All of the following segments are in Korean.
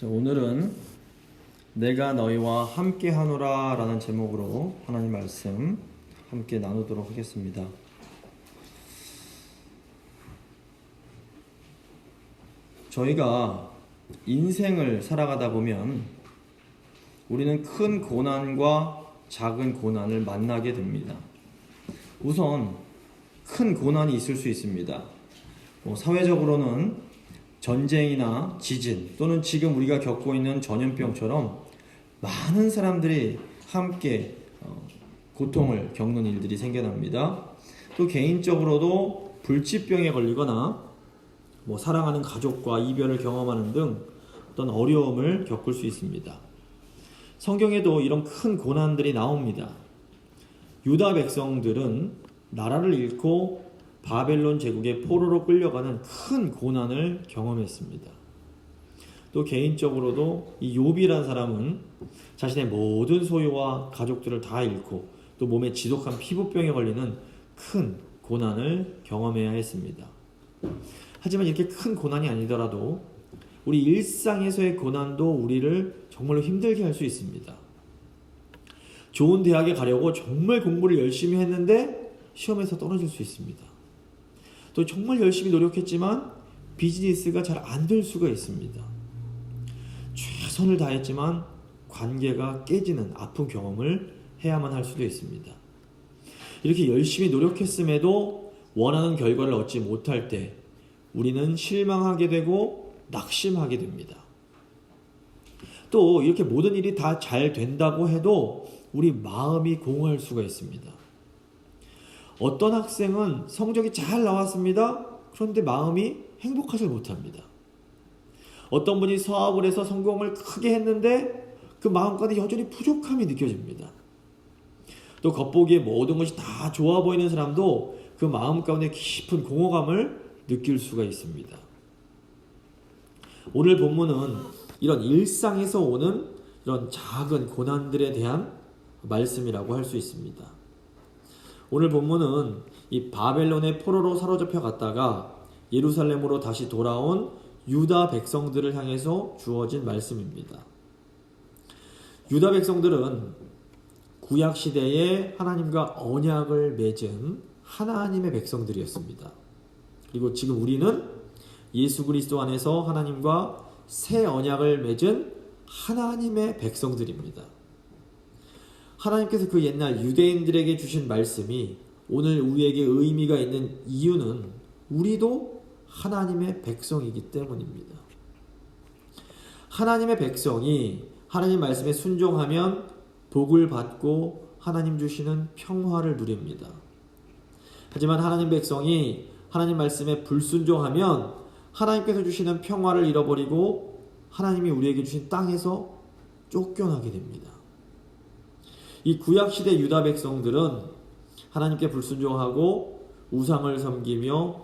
자, 오늘은 내가 너희와 함께 하노라 라는 제목으로 하나님 말씀 함께 나누도록 하겠습니다. 저희가 인생을 살아가다 보면 우리는 큰 고난과 작은 고난을 만나게 됩니다. 우선 큰 고난이 있을 수 있습니다. 사회적으로는 전쟁이나 지진 또는 지금 우리가 겪고 있는 전염병처럼 많은 사람들이 함께 고통을 겪는 일들이 생겨납니다. 또 개인적으로도 불치병에 걸리거나 사랑하는 가족과 이별을 경험하는 등 어떤 어려움을 겪을 수 있습니다. 성경에도 이런 큰 고난들이 나옵니다. 유다 백성들은 나라를 잃고 바벨론 제국의 포로로 끌려가는 큰 고난을 경험했습니다. 또 개인적으로도 이 욥이라는 사람은 자신의 모든 소유와 가족들을 다 잃고 또 몸에 지독한 피부병에 걸리는 큰 고난을 경험해야 했습니다. 하지만 이렇게 큰 고난이 아니더라도 우리 일상에서의 고난도 우리를 정말로 힘들게 할 수 있습니다. 좋은 대학에 가려고 정말 공부를 열심히 했는데 시험에서 떨어질 수 있습니다. 또 정말 열심히 노력했지만 비즈니스가 잘 안 될 수가 있습니다. 최선을 다했지만 관계가 깨지는 아픈 경험을 해야만 할 수도 있습니다. 이렇게 열심히 노력했음에도 원하는 결과를 얻지 못할 때 우리는 실망하게 되고 낙심하게 됩니다. 또 이렇게 모든 일이 다 잘 된다고 해도 우리 마음이 공허할 수가 있습니다. 어떤 학생은 성적이 잘 나왔습니다. 그런데 마음이 행복하지 못합니다. 어떤 분이 사업을 해서 성공을 크게 했는데 그 마음 가운데 여전히 부족함이 느껴집니다. 또 겉보기에 모든 것이 다 좋아 보이는 사람도 그 마음 가운데 깊은 공허감을 느낄 수가 있습니다. 오늘 본문은 이런 일상에서 오는 이런 작은 고난들에 대한 말씀이라고 할 수 있습니다. 오늘 본문은 이 바벨론의 포로로 사로잡혀 갔다가 예루살렘으로 다시 돌아온 유다 백성들을 향해서 주어진 말씀입니다. 유다 백성들은 구약 시대에 하나님과 언약을 맺은 하나님의 백성들이었습니다. 그리고 지금 우리는 예수 그리스도 안에서 하나님과 새 언약을 맺은 하나님의 백성들입니다. 하나님께서 그 옛날 유대인들에게 주신 말씀이 오늘 우리에게 의미가 있는 이유는 우리도 하나님의 백성이기 때문입니다. 하나님의 백성이 하나님 말씀에 순종하면 복을 받고 하나님 주시는 평화를 누립니다. 하지만 하나님 백성이 하나님 말씀에 불순종하면 하나님께서 주시는 평화를 잃어버리고 하나님이 우리에게 주신 땅에서 쫓겨나게 됩니다. 이 구약시대 유다 백성들은 하나님께 불순종하고 우상을 섬기며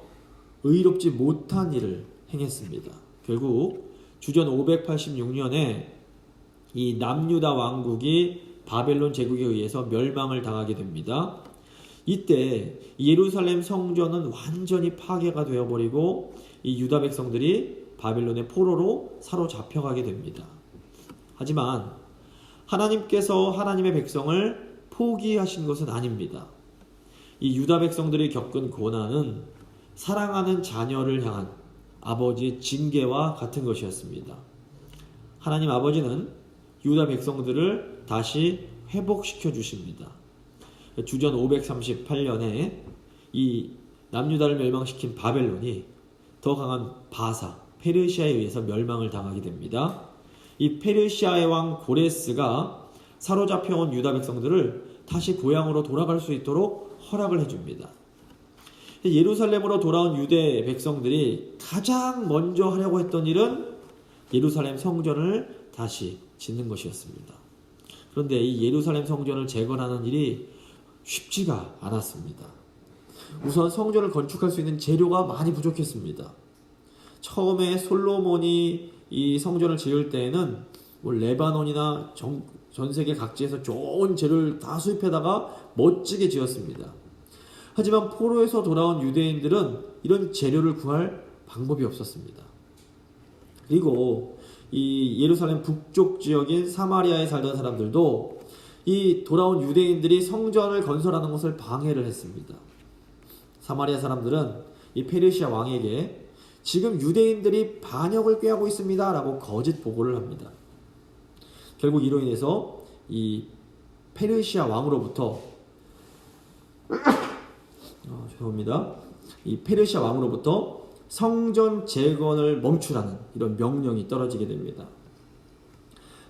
의롭지 못한 일을 행했습니다. 결국 주전 586년에 이 남유다 왕국이 바벨론 제국에 의해서 멸망을 당하게 됩니다. 이때 예루살렘 성전은 완전히 파괴가 되어버리고 이 유다 백성들이 바벨론의 포로로 사로잡혀가게 됩니다. 하지만 하나님께서 하나님의 백성을 포기하신 것은 아닙니다. 이 유다 백성들이 겪은 고난은 사랑하는 자녀를 향한 아버지의 징계와 같은 것이었습니다. 하나님 아버지는 유다 백성들을 다시 회복시켜 주십니다. 주전 538년에 이 남유다를 멸망시킨 바벨론이 더 강한 바사, 페르시아에 의해서 멸망을 당하게 됩니다. 이 페르시아의 왕 고레스가 사로잡혀온 유다 백성들을 다시 고향으로 돌아갈 수 있도록 허락을 해줍니다. 예루살렘으로 돌아온 유대 백성들이 가장 먼저 하려고 했던 일은 예루살렘 성전을 다시 짓는 것이었습니다. 그런데 이 예루살렘 성전을 재건하는 일이 쉽지가 않았습니다. 우선 성전을 건축할 수 있는 재료가 많이 부족했습니다. 처음에 솔로몬이 이 성전을 지을 때에는 레바논이나 전 세계 각지에서 좋은 재료를 다 수입해다가 멋지게 지었습니다. 하지만 포로에서 돌아온 유대인들은 이런 재료를 구할 방법이 없었습니다. 그리고 이 예루살렘 북쪽 지역인 사마리아에 살던 사람들도 이 돌아온 유대인들이 성전을 건설하는 것을 방해를 했습니다. 사마리아 사람들은 이 페르시아 왕에게 지금 유대인들이 반역을 꾀하고 있습니다 라고 거짓 보고를 합니다. 결국 이로 인해서 이 페르시아 왕으로부터 이 페르시아 왕으로부터 성전 재건을 멈추라는 이런 명령이 떨어지게 됩니다.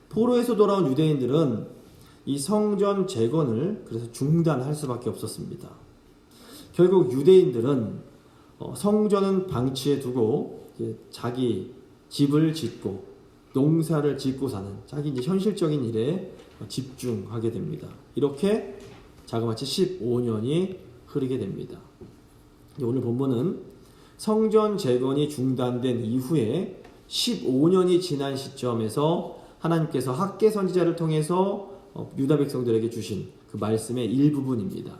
포로에서 돌아온 유대인들은 이 성전 재건을 그래서 중단할 수밖에 없었습니다. 결국 유대인들은 성전은 방치해 두고 자기 집을 짓고 농사를 짓고 사는 자기 이제 현실적인 일에 집중하게 됩니다. 이렇게 자그마치 15년이 흐르게 됩니다. 오늘 본문은 성전 재건이 중단된 이후에 15년이 지난 시점에서 하나님께서 학개 선지자를 통해서 유다 백성들에게 주신 그 말씀의 일부분입니다.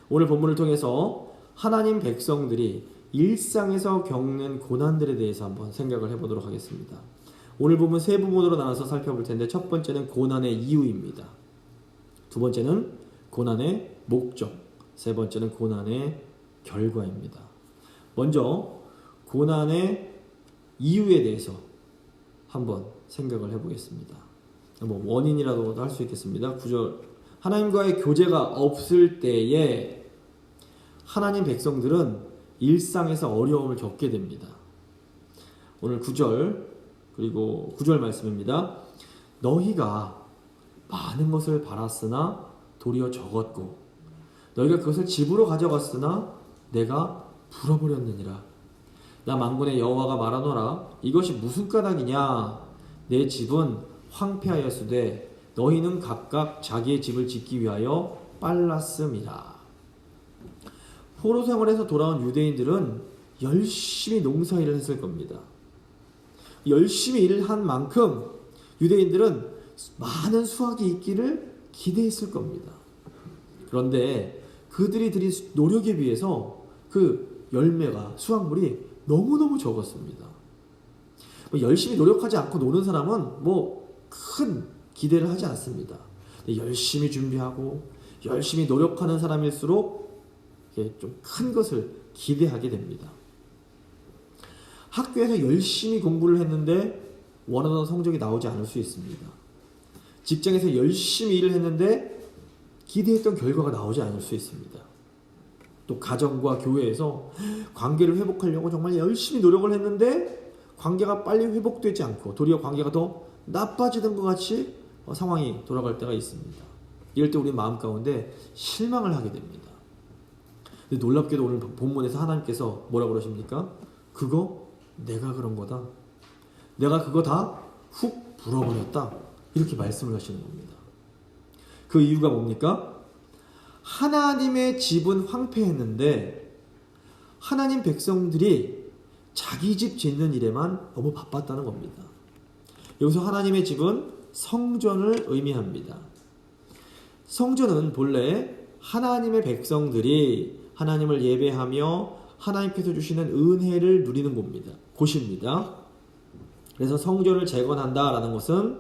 오늘 본문을 통해서 하나님 백성들이 일상에서 겪는 고난들에 대해서 한번 생각을 해보도록 하겠습니다. 오늘 본문 세 부분으로 나눠서 살펴볼 텐데 첫 번째는 고난의 이유입니다. 두 번째는 고난의 목적, 세 번째는 고난의 결과입니다. 먼저 고난의 이유에 대해서 한번 생각을 해보겠습니다. 뭐 원인이라도 할 수 있겠습니다. 9절 하나님과의 교제가 없을 때에 하나님 백성들은 일상에서 어려움을 겪게 됩니다. 오늘 9절 그리고 9절 말씀입니다. 너희가 많은 것을 바랐으나 도리어 적었고 너희가 그것을 집으로 가져갔으나 내가 불어버렸느니라. 나 만군의 여호와가 말하노라. 이것이 무슨 까닭이냐? 내 집은 황폐하였으되 너희는 각각 자기의 집을 짓기 위하여 빨랐음이라. 포로 생활에서 돌아온 유대인들은 열심히 농사일을 했을 겁니다. 열심히 일을 한 만큼 유대인들은 많은 수확이 있기를 기대했을 겁니다. 그런데 그들이 들인 노력에 비해서 그 열매가 수확물이 너무너무 적었습니다. 열심히 노력하지 않고 노는 사람은 뭐 큰 기대를 하지 않습니다. 열심히 준비하고 열심히 노력하는 사람일수록 좀 큰 것을 기대하게 됩니다. 학교에서 열심히 공부를 했는데 원하던 성적이 나오지 않을 수 있습니다. 직장에서 열심히 일을 했는데 기대했던 결과가 나오지 않을 수 있습니다. 또 가정과 교회에서 관계를 회복하려고 정말 열심히 노력을 했는데 관계가 빨리 회복되지 않고 도리어 관계가 더 나빠지는 것 같이 상황이 돌아갈 때가 있습니다. 이럴 때 우리 마음 가운데 실망을 하게 됩니다. 근데 놀랍게도 오늘 본문에서 하나님께서 뭐라고 그러십니까? 그거 내가 그런 거다. 내가 그거 다 훅 불어버렸다. 이렇게 말씀을 하시는 겁니다. 그 이유가 뭡니까? 하나님의 집은 황폐했는데 하나님 백성들이 자기 집 짓는 일에만 너무 바빴다는 겁니다. 여기서 하나님의 집은 성전을 의미합니다. 성전은 본래 하나님의 백성들이 하나님을 예배하며 하나님께서 주시는 은혜를 누리는 곳입니다. 그래서 성전을 재건한다라는 것은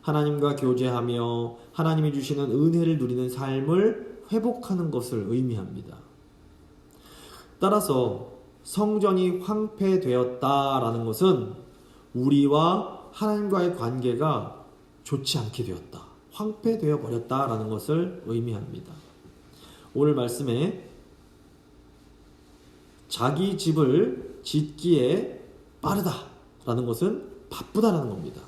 하나님과 교제하며 하나님이 주시는 은혜를 누리는 삶을 회복하는 것을 의미합니다. 따라서 성전이 황폐되었다라는 것은 우리와 하나님과의 관계가 좋지 않게 되었다. 황폐되어 버렸다라는 것을 의미합니다. 오늘 말씀에 자기 집을 짓기에 빠르다라는 것은 바쁘다라는 겁니다.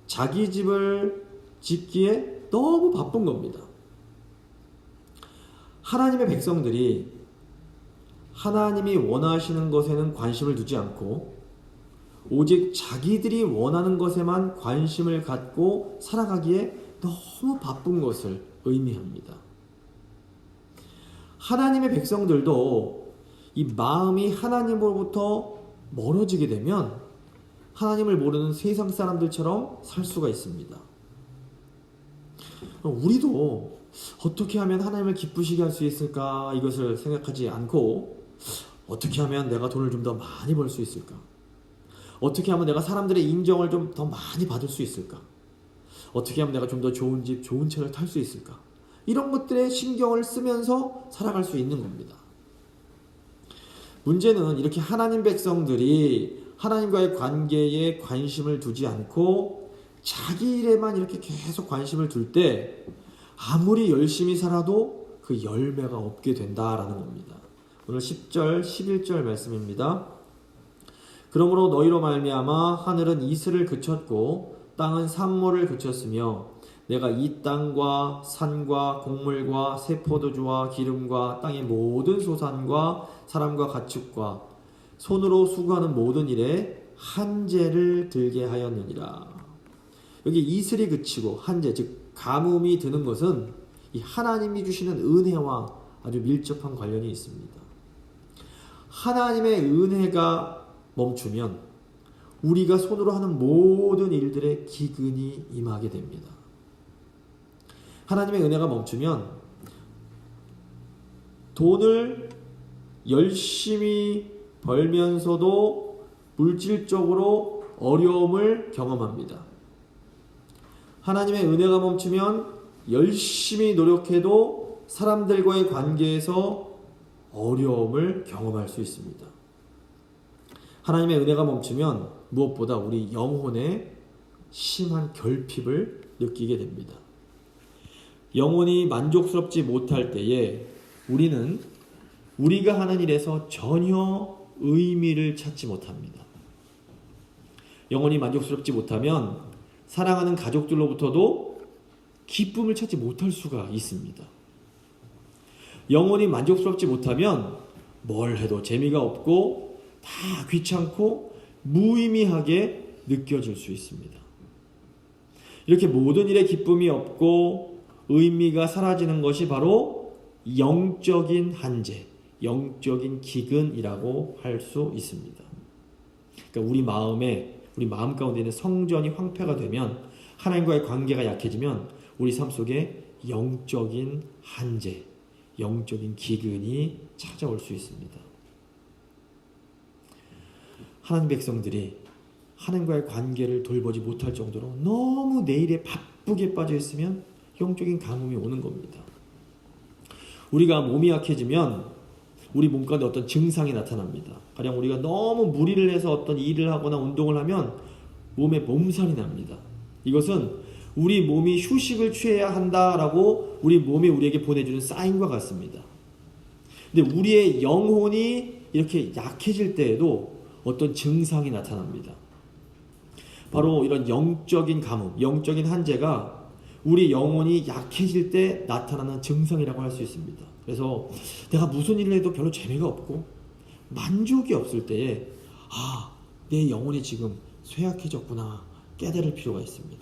자기 집을 짓기에 너무 바쁜 겁니다. 하나님의 백성들이 하나님이 원하시는 것에는 관심을 두지 않고 오직 자기들이 원하는 것에만 관심을 갖고 살아가기에 너무 바쁜 것을 의미합니다. 하나님의 백성들도 이 마음이 하나님으로부터 멀어지게 되면 하나님을 모르는 세상 사람들처럼 살 수가 있습니다. 우리도 어떻게 하면 하나님을 기쁘시게 할 수 있을까 이것을 생각하지 않고 어떻게 하면 내가 돈을 좀 더 많이 벌 수 있을까? 어떻게 하면 내가 사람들의 인정을 좀 더 많이 받을 수 있을까? 어떻게 하면 내가 좀 더 좋은 집, 좋은 차를 탈 수 있을까? 이런 것들에 신경을 쓰면서 살아갈 수 있는 겁니다. 문제는 이렇게 하나님 백성들이 하나님과의 관계에 관심을 두지 않고 자기 일에만 이렇게 계속 관심을 둘 때 아무리 열심히 살아도 그 열매가 없게 된다라는 겁니다. 오늘 10절, 11절 말씀입니다. 그러므로 너희로 말미암아 하늘은 이슬을 그쳤고 땅은 산모를 그쳤으며 내가 이 땅과 산과 곡물과 새 포도주와 기름과 땅의 모든 소산과 사람과 가축과 손으로 수고하는 모든 일에 한재를 들게 하였느니라. 여기 이슬이 그치고 한재, 즉 가뭄이 드는 것은 이 하나님이 주시는 은혜와 아주 밀접한 관련이 있습니다. 하나님의 은혜가 멈추면 우리가 손으로 하는 모든 일들에 기근이 임하게 됩니다. 하나님의 은혜가 멈추면 돈을 열심히 벌면서도 물질적으로 어려움을 경험합니다. 하나님의 은혜가 멈추면 열심히 노력해도 사람들과의 관계에서 어려움을 경험할 수 있습니다. 하나님의 은혜가 멈추면 무엇보다 우리 영혼에 심한 결핍을 느끼게 됩니다. 영혼이 만족스럽지 못할 때에 우리는 우리가 하는 일에서 전혀 의미를 찾지 못합니다. 영혼이 만족스럽지 못하면 사랑하는 가족들로부터도 기쁨을 찾지 못할 수가 있습니다. 영혼이 만족스럽지 못하면 뭘 해도 재미가 없고 다 귀찮고 무의미하게 느껴질 수 있습니다. 이렇게 모든 일에 기쁨이 없고 의미가 사라지는 것이 바로 영적인 한재, 영적인 기근이라고 할 수 있습니다. 그러니까 우리 마음 가운데 있는 성전이 황폐가 되면, 하나님과의 관계가 약해지면 우리 삶 속에 영적인 한재, 영적인 기근이 찾아올 수 있습니다. 하나님 백성들이 하나님과의 관계를 돌보지 못할 정도로 너무 내 일에 바쁘게 빠져 있으면 영적인 가뭄이 오는 겁니다. 우리가 몸이 약해지면 우리 몸 가운데 어떤 증상이 나타납니다. 가령 우리가 너무 무리를 해서 어떤 일을 하거나 운동을 하면 몸에 몸살이 납니다. 이것은 우리 몸이 휴식을 취해야 한다라고 우리 몸이 우리에게 보내주는 사인과 같습니다. 근데 우리의 영혼이 이렇게 약해질 때에도 어떤 증상이 나타납니다. 바로 이런 영적인 가뭄, 영적인 한재가 우리 영혼이 약해질 때 나타나는 증상이라고 할 수 있습니다. 그래서 내가 무슨 일을 해도 별로 재미가 없고 만족이 없을 때에 내 영혼이 지금 쇠약해졌구나 깨달을 필요가 있습니다.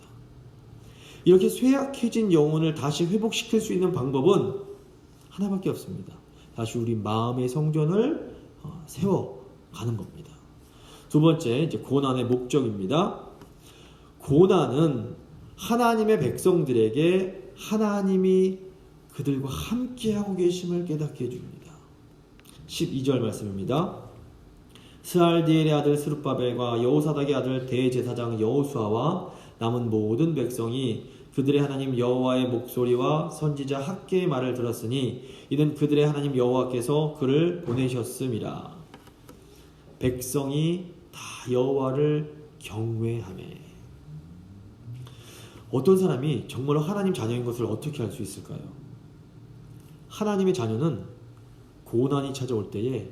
이렇게 쇠약해진 영혼을 다시 회복시킬 수 있는 방법은 하나밖에 없습니다. 다시 우리 마음의 성전을 세워가는 겁니다. 두 번째, 이제 고난의 목적입니다. 고난은 하나님의 백성들에게 하나님이 그들과 함께하고 계심을 깨닫게 해줍니다. 12절 말씀입니다. 스알디엘의 아들 스룹바벨과 여호사닥의 아들 대제사장 여호수아와 남은 모든 백성이 그들의 하나님 여호와의 목소리와 선지자 학개의 말을 들었으니 이는 그들의 하나님 여호와께서 그를 보내셨음이라. 백성이 다 여호와를 경외하며. 어떤 사람이 정말로 하나님 자녀인 것을 어떻게 알 수 있을까요? 하나님의 자녀는 고난이 찾아올 때에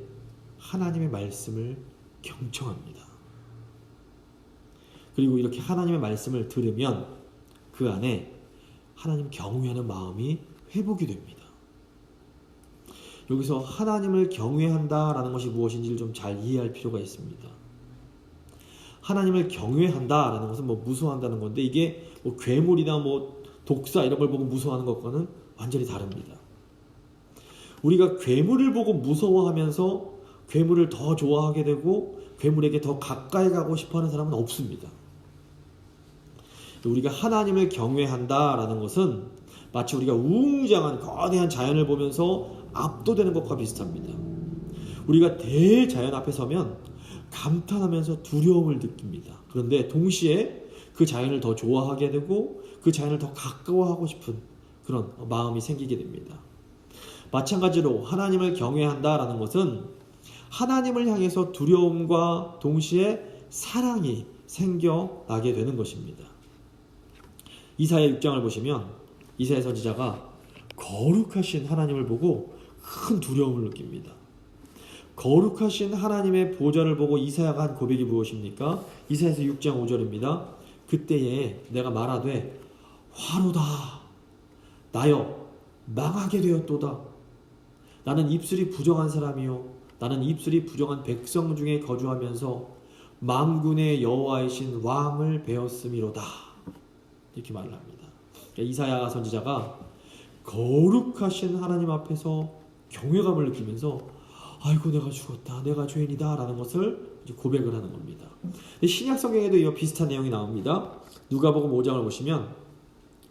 하나님의 말씀을 경청합니다. 그리고 이렇게 하나님의 말씀을 들으면 그 안에 하나님 경외하는 마음이 회복이 됩니다. 여기서 하나님을 경외한다라는 것이 무엇인지를 좀 잘 이해할 필요가 있습니다. 하나님을 경외한다라는 것은 무서워한다는 건데, 이게 괴물이나 독사 이런 걸 보고 무서워하는 것과는 완전히 다릅니다. 우리가 괴물을 보고 무서워하면서 괴물을 더 좋아하게 되고 괴물에게 더 가까이 가고 싶어하는 사람은 없습니다. 우리가 하나님을 경외한다라는 것은 마치 우리가 웅장한 거대한 자연을 보면서 압도되는 것과 비슷합니다. 우리가 대자연 앞에 서면 감탄하면서 두려움을 느낍니다. 그런데 동시에 그 자연을 더 좋아하게 되고 그 자연을 더 가까워하고 싶은 그런 마음이 생기게 됩니다. 마찬가지로 하나님을 경외한다라는 것은 하나님을 향해서 두려움과 동시에 사랑이 생겨나게 되는 것입니다. 이사야 6장을 보시면 이사야 선지자가 거룩하신 하나님을 보고 큰 두려움을 느낍니다. 거룩하신 하나님의 보좌를 보고 이사야가 한 고백이 무엇입니까? 이사야서 6장 5절입니다. 그때에 내가 말하되 화로다 나여 망하게 되었도다. 나는 입술이 부정한 사람이요 나는 입술이 부정한 백성 중에 거주하면서 만군의 여호와이신 왕을 배웠음이로다. 이렇게 말을 합니다. 그러니까 이사야 선지자가 거룩하신 하나님 앞에서 경외감을 느끼면서 아이고 내가 죽었다 내가 죄인이다 라는 것을 고백을 하는 겁니다. 신약 성경에도 이와 비슷한 내용이 나옵니다. 누가복음 5장을 보시면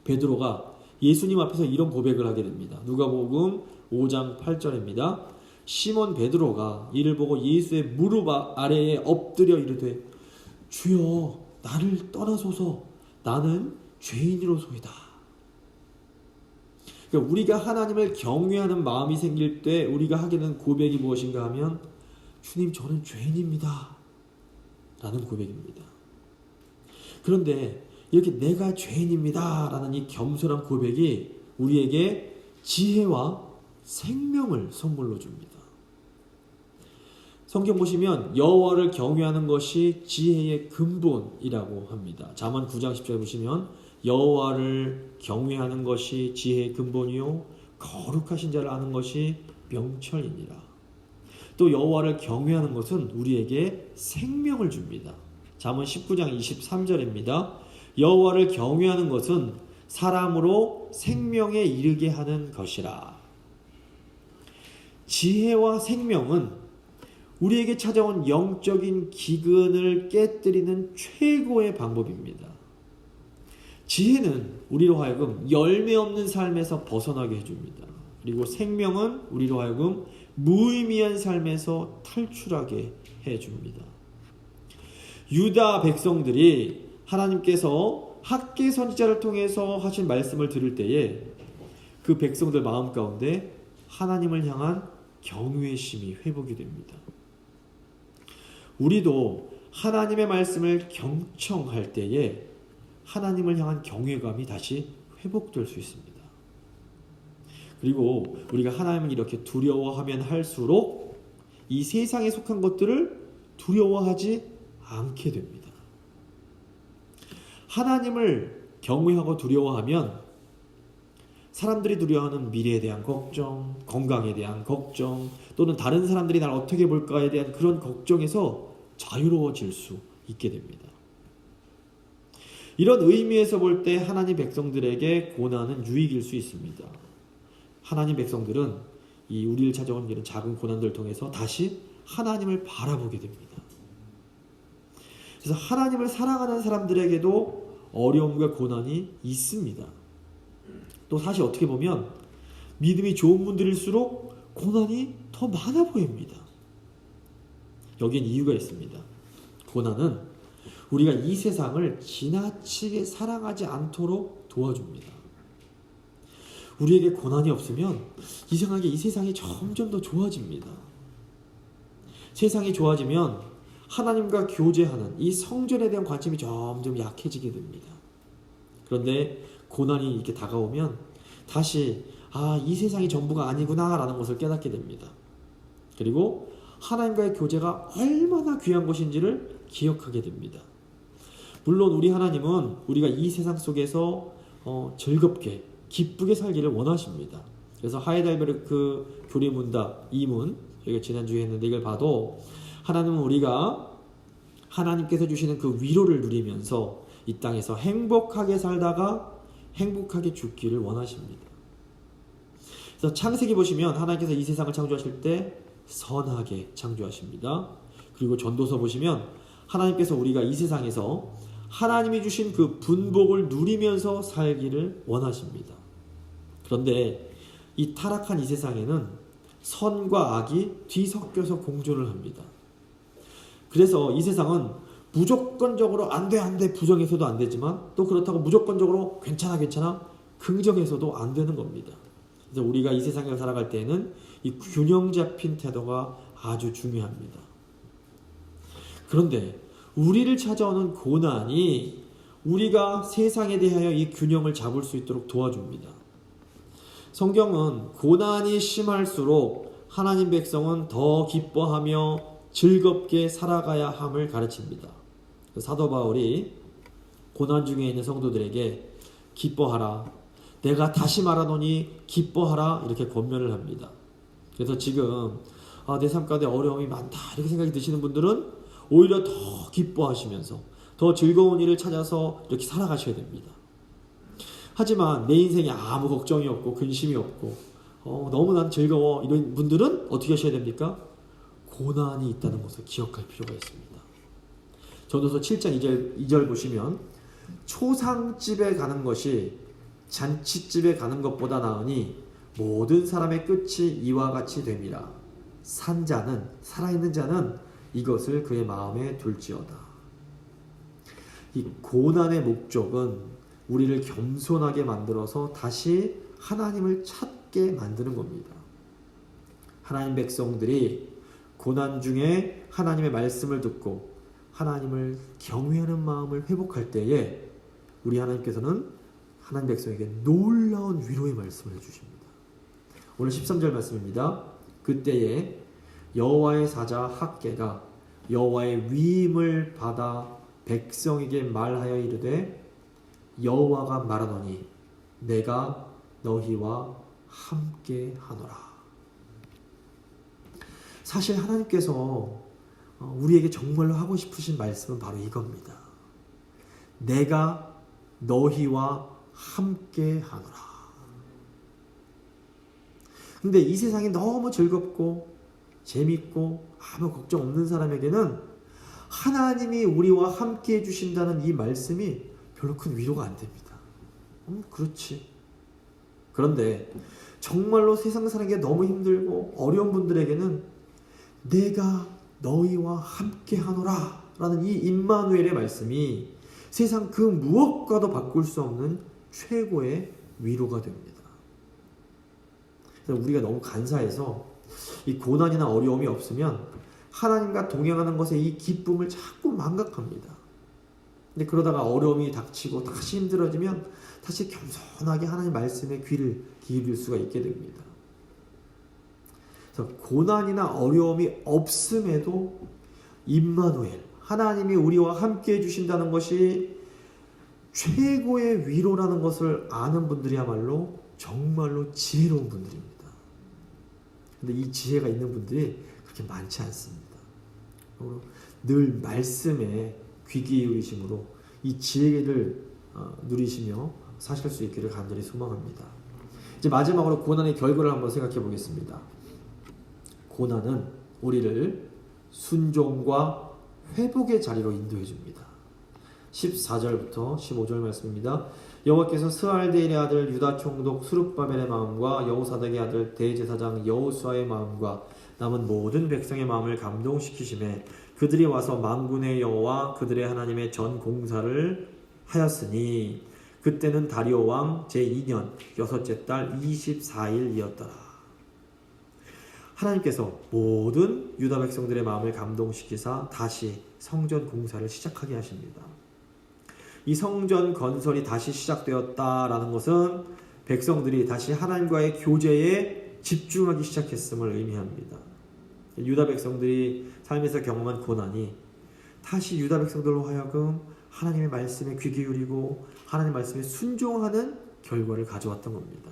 베드로가 예수님 앞에서 이런 고백을 하게 됩니다. 누가복음 5장 8절입니다. 시몬 베드로가 이를 보고 예수의 무릎 아래에 엎드려 이르되 주여 나를 떠나소서 나는 죄인이로소이다. 그러니까 우리가 하나님을 경외하는 마음이 생길 때 우리가 하게 되는 고백이 무엇인가 하면 주님 저는 죄인입니다 라는 고백입니다. 그런데 이렇게 내가 죄인입니다 라는 이 겸손한 고백이 우리에게 지혜와 생명을 선물로 줍니다. 성경 보시면 여호와를 경외하는 것이 지혜의 근본이라고 합니다. 잠언 9장 10절 보시면 여호와를 경외하는 것이 지혜의 근본이요 거룩하신 자를 아는 것이 명철이니라. 또 여호와를 경외하는 것은 우리에게 생명을 줍니다. 잠언 19장 23절입니다. 여호와를 경외하는 것은 사람으로 생명에 이르게 하는 것이라. 지혜와 생명은 우리에게 찾아온 영적인 기근을 깨뜨리는 최고의 방법입니다. 지혜는 우리로 하여금 열매 없는 삶에서 벗어나게 해줍니다. 그리고 생명은 우리로 하여금 무의미한 삶에서 탈출하게 해줍니다. 유다 백성들이 하나님께서 학개 선지자를 통해서 하신 말씀을 들을 때에 그 백성들 마음 가운데 하나님을 향한 경외심이 회복이 됩니다. 우리도 하나님의 말씀을 경청할 때에 하나님을 향한 경외감이 다시 회복될 수 있습니다. 그리고 우리가 하나님을 이렇게 두려워하면 할수록 이 세상에 속한 것들을 두려워하지 않게 됩니다. 하나님을 경외하고 두려워하면 사람들이 두려워하는 미래에 대한 걱정, 건강에 대한 걱정, 또는 다른 사람들이 날 어떻게 볼까에 대한 그런 걱정에서 자유로워질 수 있게 됩니다. 이런 의미에서 볼 때 하나님 백성들에게 고난은 유익일 수 있습니다. 하나님 백성들은 이 우리를 찾아온 이런 작은 고난들을 통해서 다시 하나님을 바라보게 됩니다. 그래서 하나님을 사랑하는 사람들에게도 어려움과 고난이 있습니다. 또 사실 어떻게 보면 믿음이 좋은 분들일수록 고난이 더 많아 보입니다. 여기엔 이유가 있습니다. 고난은 우리가 이 세상을 지나치게 사랑하지 않도록 도와줍니다. 우리에게 고난이 없으면 이상하게 이 세상이 점점 더 좋아집니다. 세상이 좋아지면 하나님과 교제하는 이 성전에 대한 관심이 점점 약해지게 됩니다. 그런데 고난이 이렇게 다가오면 다시 이 세상이 전부가 아니구나 라는 것을 깨닫게 됩니다. 그리고 하나님과의 교제가 얼마나 귀한 것인지를 기억하게 됩니다. 물론 우리 하나님은 우리가 이 세상 속에서 즐겁게 기쁘게 살기를 원하십니다. 그래서 하이델베르크 교리문답 2문 저희가 지난주에 했는데 이걸 봐도 하나님은 우리가 하나님께서 주시는 그 위로를 누리면서 이 땅에서 행복하게 살다가 행복하게 죽기를 원하십니다. 그래서 창세기 보시면 하나님께서 이 세상을 창조하실 때 선하게 창조하십니다. 그리고 전도서 보시면 하나님께서 우리가 이 세상에서 하나님이 주신 그 분복을 누리면서 살기를 원하십니다. 그런데 이 타락한 이 세상에는 선과 악이 뒤섞여서 공존을 합니다. 그래서 이 세상은 무조건적으로 안 돼 부정해서도 안 되지만 또 그렇다고 무조건적으로 괜찮아 긍정해서도 안 되는 겁니다. 그래서 우리가 이 세상을 살아갈 때에는 이 균형 잡힌 태도가 아주 중요합니다. 그런데 우리를 찾아오는 고난이 우리가 세상에 대하여 이 균형을 잡을 수 있도록 도와줍니다. 성경은 고난이 심할수록 하나님 백성은 더 기뻐하며 즐겁게 살아가야 함을 가르칩니다. 사도 바울이 고난 중에 있는 성도들에게 기뻐하라, 내가 다시 말하노니 기뻐하라 이렇게 권면을 합니다. 그래서 지금 내 삶 가운데 어려움이 많다 이렇게 생각이 드시는 분들은 오히려 더 기뻐하시면서 더 즐거운 일을 찾아서 이렇게 살아가셔야 됩니다. 하지만 내 인생에 아무 걱정이 없고 근심이 없고 너무 난 즐거워 이런 분들은 어떻게 하셔야 됩니까? 고난이 있다는 것을 기억할 필요가 있습니다. 전도서 7장 2절 보시면 초상집에 가는 것이 잔치집에 가는 것보다 나으니 모든 사람의 끝이 이와 같이 됨이라. 산 자는 살아있는 자는 이것을 그의 마음에 둘지어다. 이 고난의 목적은 우리를 겸손하게 만들어서 다시 하나님을 찾게 만드는 겁니다. 하나님 백성들이 고난 중에 하나님의 말씀을 듣고 하나님을 경외하는 마음을 회복할 때에 우리 하나님께서는 하나님 백성에게 놀라운 위로의 말씀을 해주십니다. 오늘 13절 말씀입니다. 그때에 여호와의 사자 학개가 여호와의 위임을 받아 백성에게 말하여 이르되 여호와가 말하노니 내가 너희와 함께 하노라. 사실 하나님께서 우리에게 정말로 하고 싶으신 말씀은 바로 이겁니다. 내가 너희와 함께 하노라. 근데 이 세상이 너무 즐겁고 재밌고 아무 걱정 없는 사람에게는 하나님이 우리와 함께 해주신다는 이 말씀이 별로 큰 위로가 안 됩니다. 그렇지. 그런데 정말로 세상 사는 게 너무 힘들고 어려운 분들에게는 내가 너희와 함께 하노라 라는 이 임마누엘의 말씀이 세상 그 무엇과도 바꿀 수 없는 최고의 위로가 됩니다. 그래서 우리가 너무 간사해서 이 고난이나 어려움이 없으면 하나님과 동행하는 것에 이 기쁨을 자꾸 망각합니다. 근데 그러다가 어려움이 닥치고 다시 힘들어지면 다시 겸손하게 하나님 말씀에 귀를 기울일 수가 있게 됩니다. 그래서 고난이나 어려움이 없음에도 임마누엘 하나님이 우리와 함께 해주신다는 것이 최고의 위로라는 것을 아는 분들이야말로 정말로 지혜로운 분들입니다. 근데 이 지혜가 있는 분들이 그렇게 많지 않습니다. 늘 말씀에 귀 기울이심으로 이 지혜를 누리시며 사실 수 있기를 간절히 소망합니다. 이제 마지막으로 고난의 결과를 한번 생각해 보겠습니다. 고난은 우리를 순종과 회복의 자리로 인도해 줍니다. 14절부터 15절 말씀입니다. 여호와께서 스알데일의 아들 유다 총독 스룹바벨의 마음과 여호사닥의 아들 대제사장 여호수아의 마음과 남은 모든 백성의 마음을 감동시키심에 그들이 와서 만군의 여호와 그들의 하나님의 전 공사를 하였으니 그때는 다리오 왕 제2년 여섯째 달 24일이었더라. 하나님께서 모든 유다 백성들의 마음을 감동시키사 다시 성전 공사를 시작하게 하십니다. 이 성전 건설이 다시 시작되었다라는 것은 백성들이 다시 하나님과의 교제에 집중하기 시작했음을 의미합니다. 유다 백성들이 삶에서 경험한 고난이 다시 유다 백성들로 하여금 하나님의 말씀에 귀 기울이고 하나님 말씀에 순종하는 결과를 가져왔던 겁니다.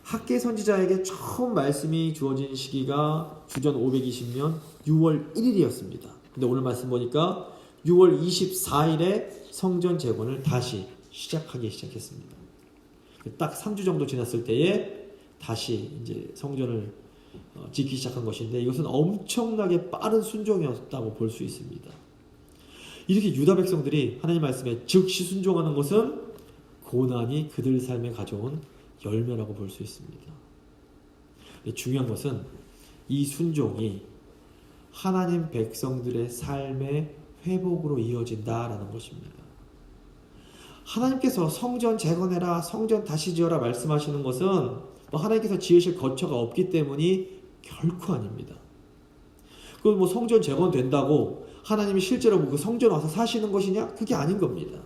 학개 선지자에게 처음 말씀이 주어진 시기가 주전 520년 6월 1일이었습니다. 근데 오늘 말씀 보니까 6월 24일에 성전 재건을 다시 시작하기 시작했습니다. 딱 3주 정도 지났을 때에 다시 이제 성전을 짓기 시작한 것인데 이것은 엄청나게 빠른 순종이었다고 볼 수 있습니다. 이렇게 유다 백성들이 하나님 말씀에 즉시 순종하는 것은 고난이 그들 삶에 가져온 열매라고 볼 수 있습니다. 중요한 것은 이 순종이 하나님 백성들의 삶의 회복으로 이어진다라는 것입니다. 하나님께서 성전 재건해라, 성전 다시 지어라 말씀하시는 것은 하나님께서 지으실 거처가 없기 때문이 결코 아닙니다. 그건 성전 재건된다고 하나님이 실제로 그 성전 와서 사시는 것이냐? 그게 아닌 겁니다.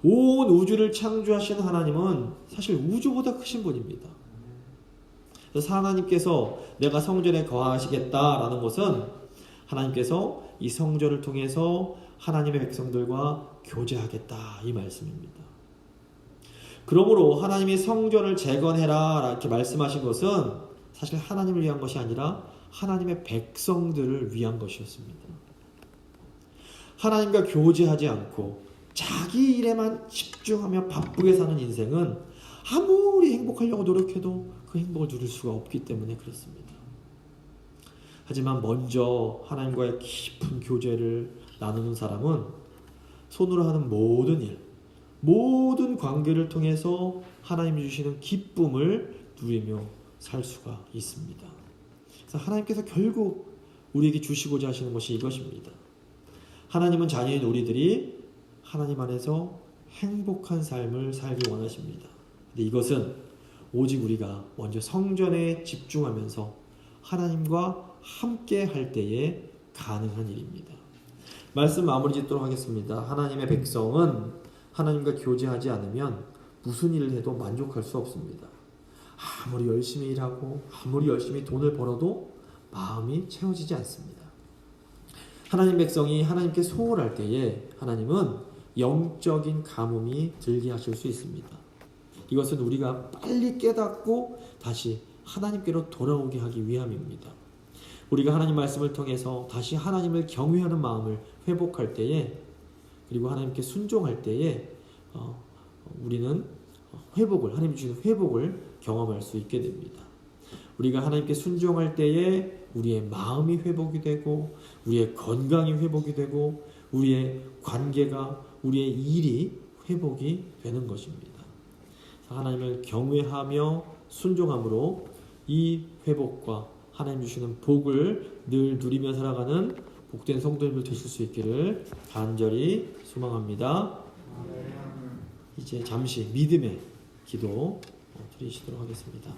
온 우주를 창조하신 하나님은 사실 우주보다 크신 분입니다. 그래서 하나님께서 내가 성전에 거하시겠다라는 것은 하나님께서 이 성전을 통해서 하나님의 백성들과 교제하겠다 이 말씀입니다. 그러므로 하나님이 성전을 재건해라 이렇게 말씀하신 것은 사실 하나님을 위한 것이 아니라 하나님의 백성들을 위한 것이었습니다. 하나님과 교제하지 않고 자기 일에만 집중하며 바쁘게 사는 인생은 아무리 행복하려고 노력해도 그 행복을 누릴 수가 없기 때문에 그렇습니다. 하지만 먼저 하나님과의 깊은 교제를 나누는 사람은 손으로 하는 모든 일, 모든 관계를 통해서 하나님이 주시는 기쁨을 누리며 살 수가 있습니다. 그래서 하나님께서 결국 우리에게 주시고자 하시는 것이 이것입니다. 하나님은 자녀인 우리들이 하나님 안에서 행복한 삶을 살기 원하십니다. 근데 이것은 오직 우리가 먼저 성전에 집중하면서 하나님과 함께 할 때에 가능한 일입니다. 말씀 마무리 짓도록 하겠습니다. 하나님의 백성은 하나님과 교제하지 않으면 무슨 일을 해도 만족할 수 없습니다. 아무리 열심히 일하고 아무리 열심히 돈을 벌어도 마음이 채워지지 않습니다. 하나님 백성이 하나님께 소홀할 때에 하나님은 영적인 가뭄이 들게 하실 수 있습니다. 이것은 우리가 빨리 깨닫고 다시 하나님께로 돌아오게 하기 위함입니다. 우리가 하나님 말씀을 통해서 다시 하나님을 경외하는 마음을 회복할 때에, 그리고 하나님께 순종할 때에 우리는 하나님이 주시는 회복을 경험할 수 있게 됩니다. 우리가 하나님께 순종할 때에 우리의 마음이 회복이 되고 우리의 건강이 회복이 되고 우리의 관계가, 우리의 일이 회복이 되는 것입니다. 하나님을 경외하며 순종함으로 이 회복과 하나님 주시는 복을 늘 누리며 살아가는 복된 성도님들 되실 수 있기를 간절히 소망합니다. 이제 잠시 믿음의 기도 드리시도록 하겠습니다.